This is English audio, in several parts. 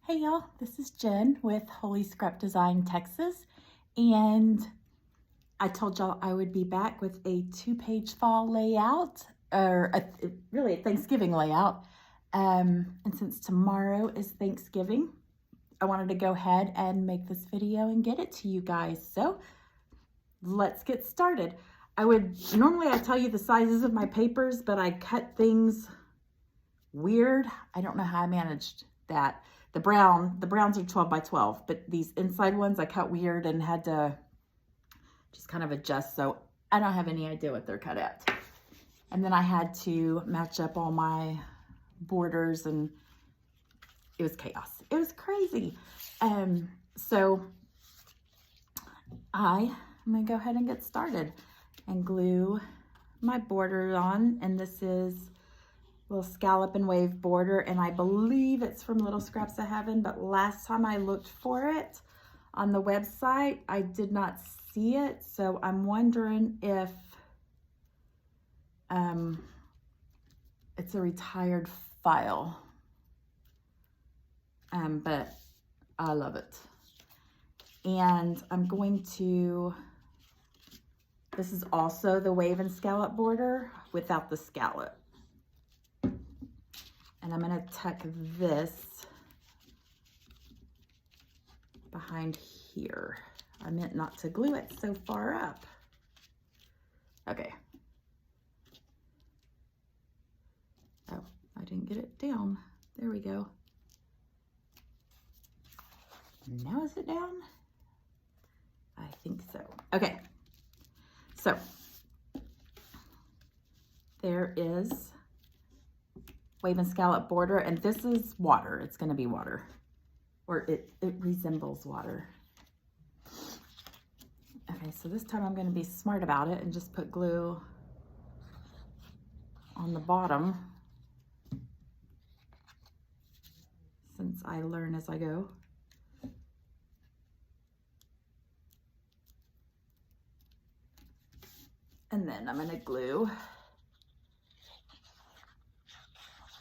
Hey y'all, this is Jen with Holy Scrap Design Texas, and I told y'all I would be back with a 2-page fall layout, or really a Thanksgiving layout. And since tomorrow is Thanksgiving, I wanted to go ahead and make this video and get it to you guys. So let's get started. Normally I tell you the sizes of my papers, but I cut things weird. I don't know how I managed that. The browns are 12 by 12, but these inside ones I cut weird and had to just kind of adjust. So I don't have any idea what they're cut at. And then I had to match up all my borders and it was chaos. It was crazy. So I'm gonna go ahead and get started and glue my border on. And this is little scallop and wave border, and I believe it's from Little Scraps of Heaven, but last time I looked for it on the website, I did not see it, so I'm wondering if it's a retired file, but I love it. And I'm going to, this is also the wave and scallop border without the scallop. And I'm going to tuck this behind here. I meant not to glue it so far up. Okay. Oh, I didn't get it down. There we go. Now is it down? I think so. Okay. So there is wave and scallop border, and this is water. It's going to be water, or it resembles water. Okay, so this time I'm going to be smart about it and just put glue on the bottom, since I learn as I go. And then I'm going to glue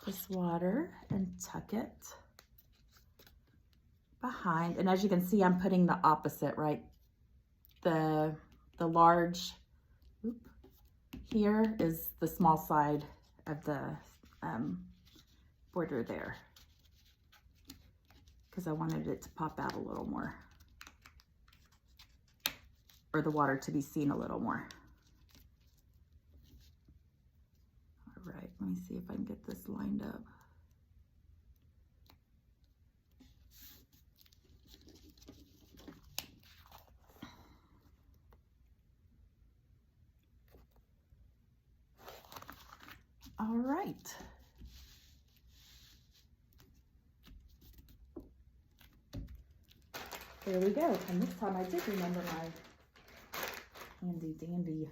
this water and tuck it behind. And as you can see, I'm putting the opposite, right? The large, here is the small side of the border there, because I wanted it to pop out a little more, or the water to be seen a little more. All right, let me see if I can get this lined up. All right. There we go. And this time I did remember my handy dandy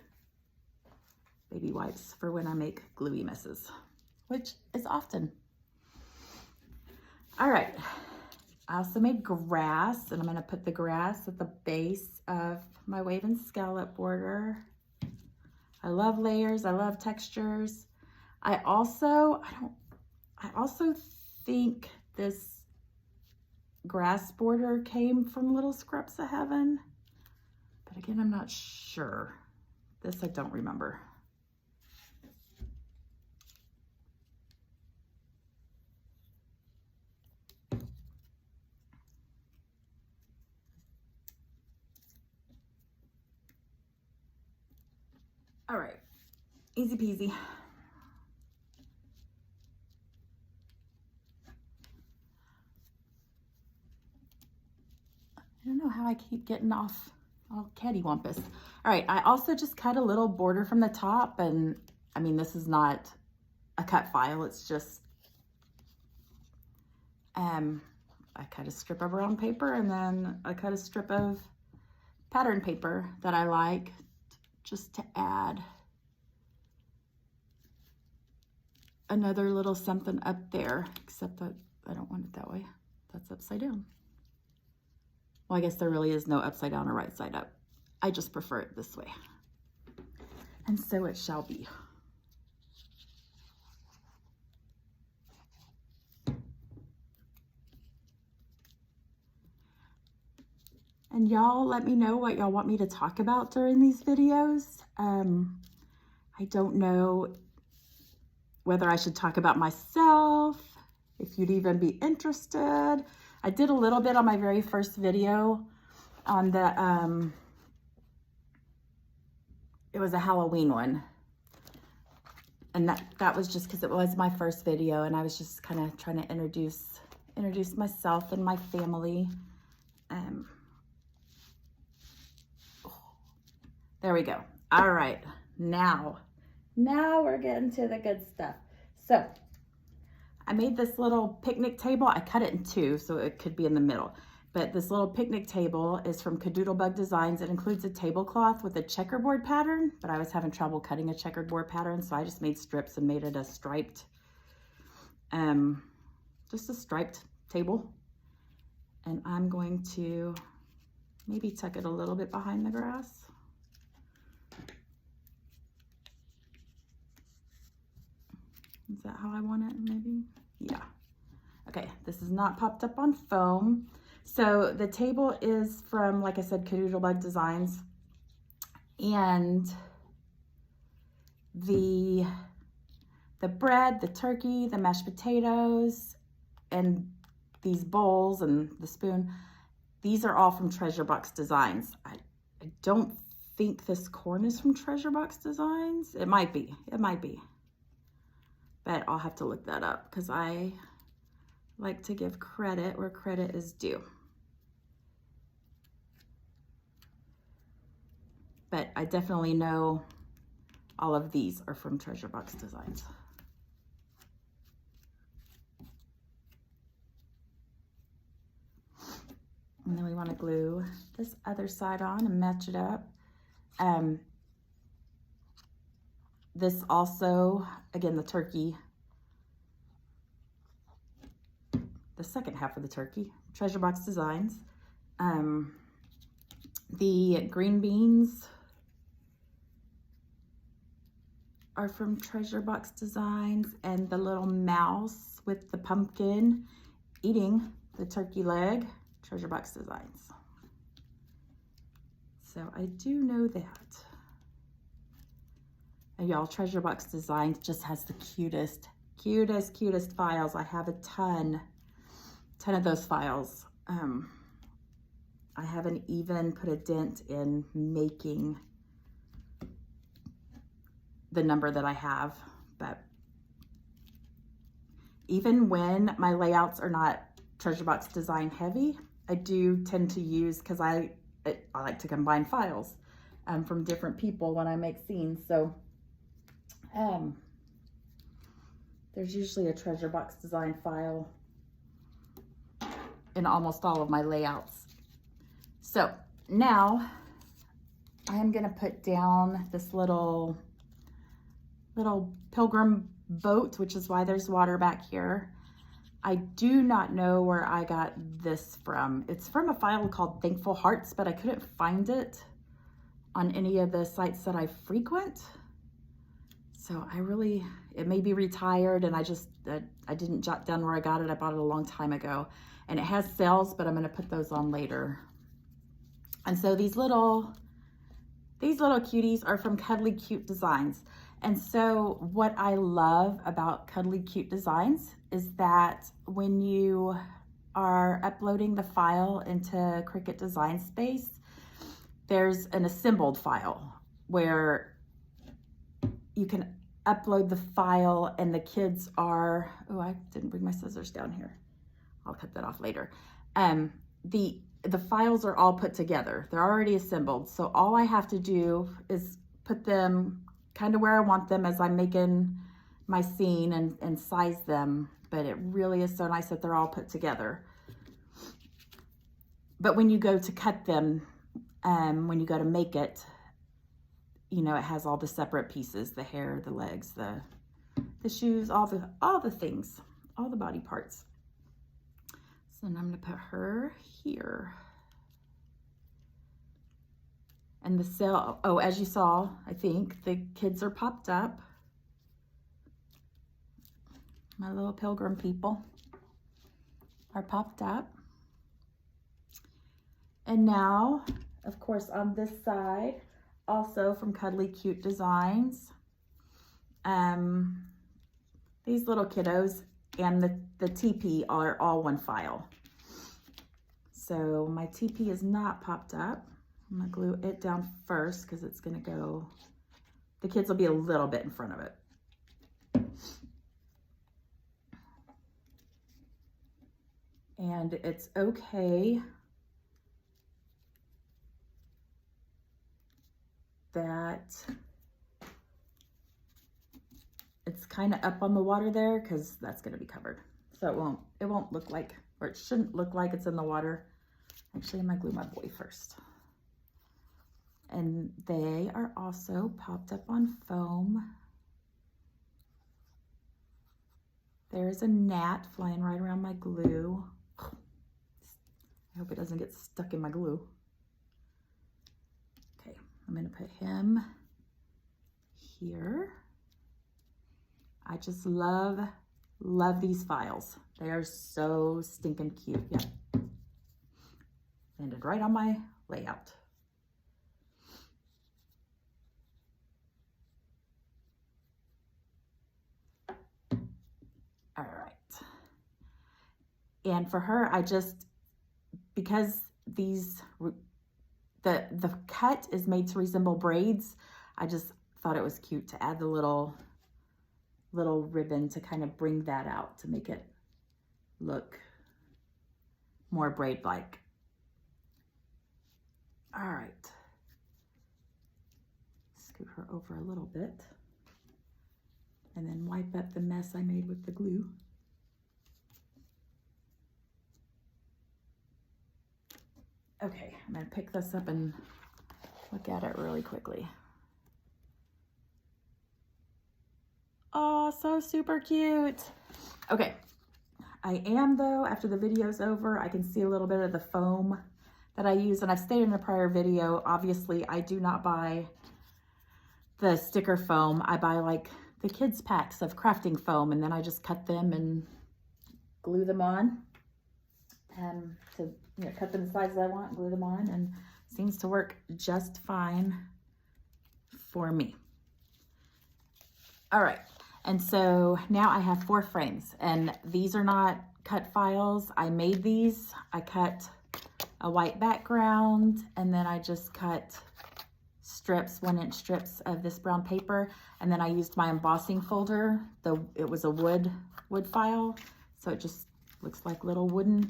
baby wipes for when I make gluey messes, which is often. All right. I also made grass, and I'm going to put the grass at the base of my wave and scallop border. I love layers. I love textures. I also think this grass border came from Little Scraps of Heaven, but again, I'm not sure. This I don't remember. All right, easy peasy. I don't know how I keep getting off all cattywampus. All right, I also just cut a little border from the top, and I mean, this is not a cut file, it's just, I cut a strip of brown paper, and then I cut a strip of pattern paper that I like, just to add another little something up there, except that I don't want it that way. That's upside down. Well, I guess there really is no upside down or right side up. I just prefer it this way. And so it shall be. And y'all let me know what y'all want me to talk about during these videos. I don't know whether I should talk about myself, if you'd even be interested. I did a little bit on my very first video on the, it was a Halloween one. And that was just because it was my first video and I was just kind of trying to introduce myself and my family. There we go. All right, now we're getting to the good stuff. So I made this little picnic table. I cut it in two so it could be in the middle. But this little picnic table is from Kadoodle Designs. It includes a tablecloth with a checkerboard pattern, but I was having trouble cutting a checkerboard pattern, so I just made strips and made it a striped, just a striped table. And I'm going to maybe tuck it a little bit behind the grass. Is that how I want it, maybe? Yeah. Okay, this is not popped up on foam. So the table is from, like I said, Kadoodle Designs. And the bread, the turkey, the mashed potatoes, and these bowls and the spoon, these are all from Treasure Box Designs. I don't think this corn is from Treasure Box Designs. It might be. But I'll have to look that up because I like to give credit where credit is due. But I definitely know all of these are from Treasure Box Designs. And then we want to glue this other side on and match it up. This also, again, the turkey, the second half of the turkey, Treasure Box Designs. The green beans are from Treasure Box Designs, and the little mouse with the pumpkin eating the turkey leg, Treasure Box Designs. So I do know that. And y'all, Treasure Box Designs just has the cutest files. I have a ton of those files. I haven't even put a dent in making the number that I have, but even when my layouts are not Treasure Box Design heavy, I do tend to use, because I like to combine files from different people when I make scenes. So there's usually a Treasure Box Design file in almost all of my layouts. So now I am gonna put down this little Pilgrim boat, which is why there's water back here. I do not know where I got this from. It's from a file called Thankful Hearts, but I couldn't find it on any of the sites that I frequent. So it may be retired, and I didn't jot down where I got it. I bought it a long time ago, and it has sales, but I'm gonna put those on later. And so these little cuties are from Cuddly Cute Designs. And so what I love about Cuddly Cute Designs is that when you are uploading the file into Cricut Design Space, there's an assembled file where you can upload the file and the kids are, oh, I didn't bring my scissors down here. I'll cut that off later. The files are all put together. They're already assembled. So all I have to do is put them kind of where I want them as I'm making my scene and size them. But it really is so nice that they're all put together. But when you go to cut them, when you go to make it, you know, it has all the separate pieces, the hair, the legs, the shoes, all the things, all the body parts. So then I'm gonna put her here. And the cell, oh, as you saw, I think the kids are popped up. My little Pilgrim people are popped up. And now, of course, on this side, also from Cuddly Cute Designs, these little kiddos and the teepee are all one file. So my teepee is not popped up. I'm gonna glue it down first because it's gonna go, the kids will be a little bit in front of it. And it's okay that it's kind of up on the water there because that's going to be covered. So it won't look like, or it shouldn't look like it's in the water. Actually, I'm going to glue my boy first. And they are also popped up on foam. There's a gnat flying right around my glue. I hope it doesn't get stuck in my glue. Okay, I'm going to put him here. I just love these files. They are so stinking cute. Yeah. Landed right on my layout. All right. And for her, I just, because these, the cut is made to resemble braids, I just thought it was cute to add the little ribbon to kind of bring that out, to make it look more braid-like. All right. Scoot her over a little bit and then wipe up the mess I made with the glue. Okay, I'm gonna pick this up and look at it really quickly. Oh, so super cute. Okay, I am though, after the video's over, I can see a little bit of the foam that I use, and I've stated in a prior video, obviously I do not buy the sticker foam. I buy like the kids packs of crafting foam, and then I just cut them and glue them on, and to cut them the sizes I want, glue them on, and seems to work just fine for me. All right, and so now I have 4 frames, and these are not cut files. I made these. I cut a white background, and then I just cut strips, 1-inch strips of this brown paper, and then I used my embossing folder. It was a wood file, so it just looks like little wooden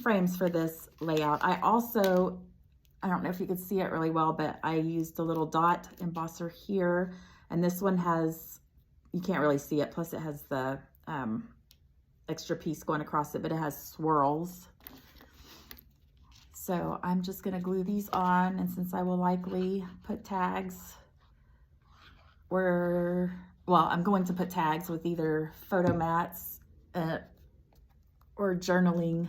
frames for this layout. I don't know if you could see it really well, but I used a little dot embosser here, and this one has, you can't really see it, plus it has the extra piece going across it, but it has swirls. So I'm just gonna glue these on, and since I will likely put tags, well, I'm going to put tags with either photo mats or journaling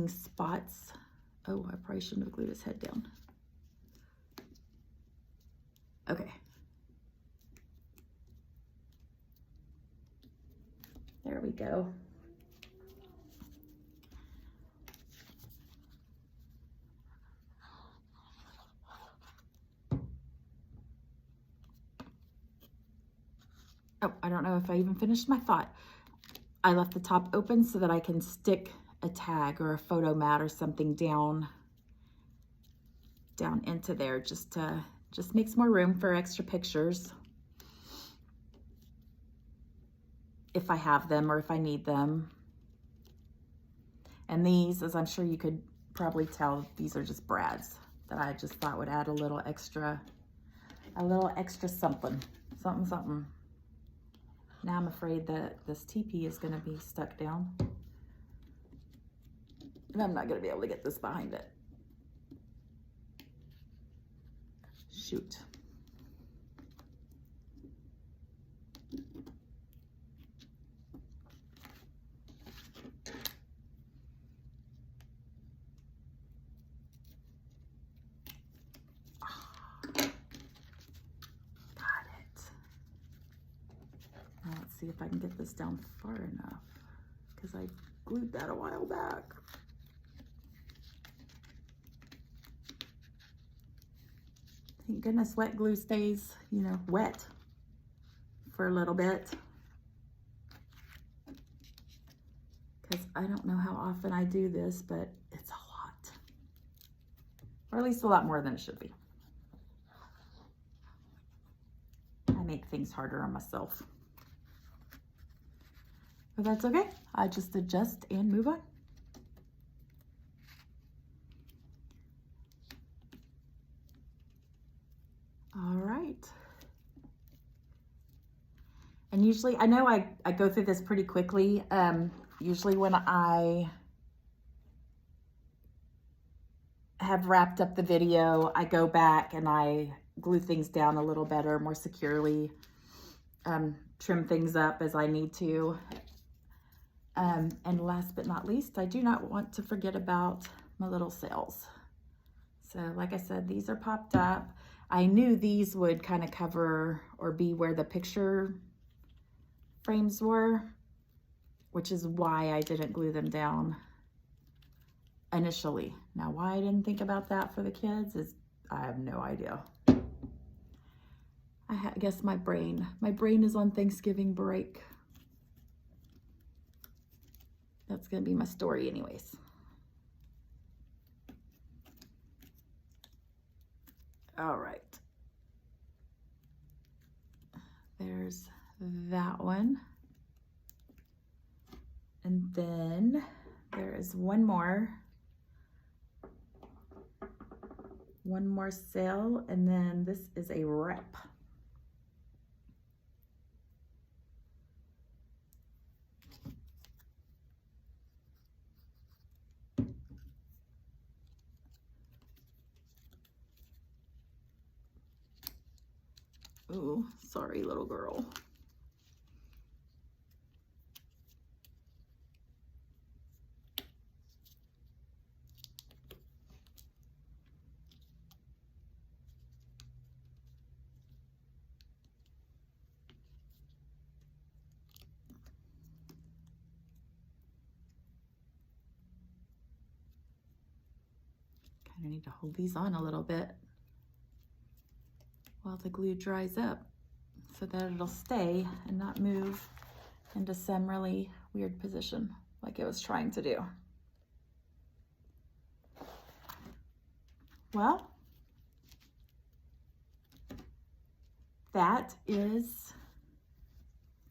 spots. Oh, I probably shouldn't have glued his head down. Okay. There we go. Oh, I don't know if I even finished my thought. I left the top open so that I can stick a tag or a photo mat or something down into there, just makes more room for extra pictures if I have them or if I need them. And these, as I'm sure you could probably tell, these are just brads that I just thought would add a little extra something. Now I'm afraid that this teepee is gonna be stuck down, and I'm not gonna be able to get this behind it. Shoot. Let's see if I can get this down far enough, because I glued that a while back. Thank goodness wet glue stays, you know, wet for a little bit. Because I don't know how often I do this, but it's a lot. Or at least a lot more than it should be. I make things harder on myself. But that's okay. I just adjust and move on. All right. And usually, I know I go through this pretty quickly. Usually when I have wrapped up the video, I go back and I glue things down a little better, more securely, trim things up as I need to. And last but not least, I do not want to forget about my little sails. So like I said, these are popped up. I knew these would kind of cover or be where the picture frames were, which is why I didn't glue them down initially. Now, why I didn't think about that for the kids is, I have no idea. I guess my brain is on Thanksgiving break. That's gonna be my story anyways. All right. There's that one. And then there is one more sail, and then this is a wrap. Ooh, sorry, little girl. Kind of need to hold these on a little bit while the glue dries up so that it'll stay and not move into some really weird position like it was trying to do. Well, that is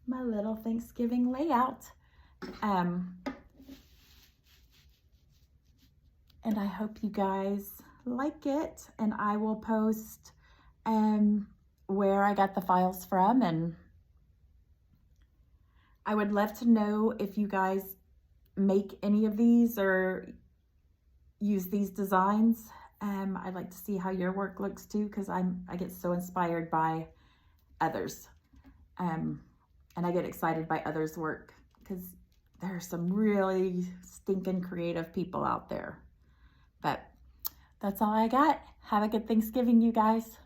my little Thanksgiving layout. And I hope you guys like it, and I will post where I got the files from, and I would love to know if you guys make any of these or use these designs. I'd like to see how your work looks too, because I get so inspired by others, and I get excited by others' work because there are some really stinking creative people out there. But that's all I got. Have a good Thanksgiving, you guys.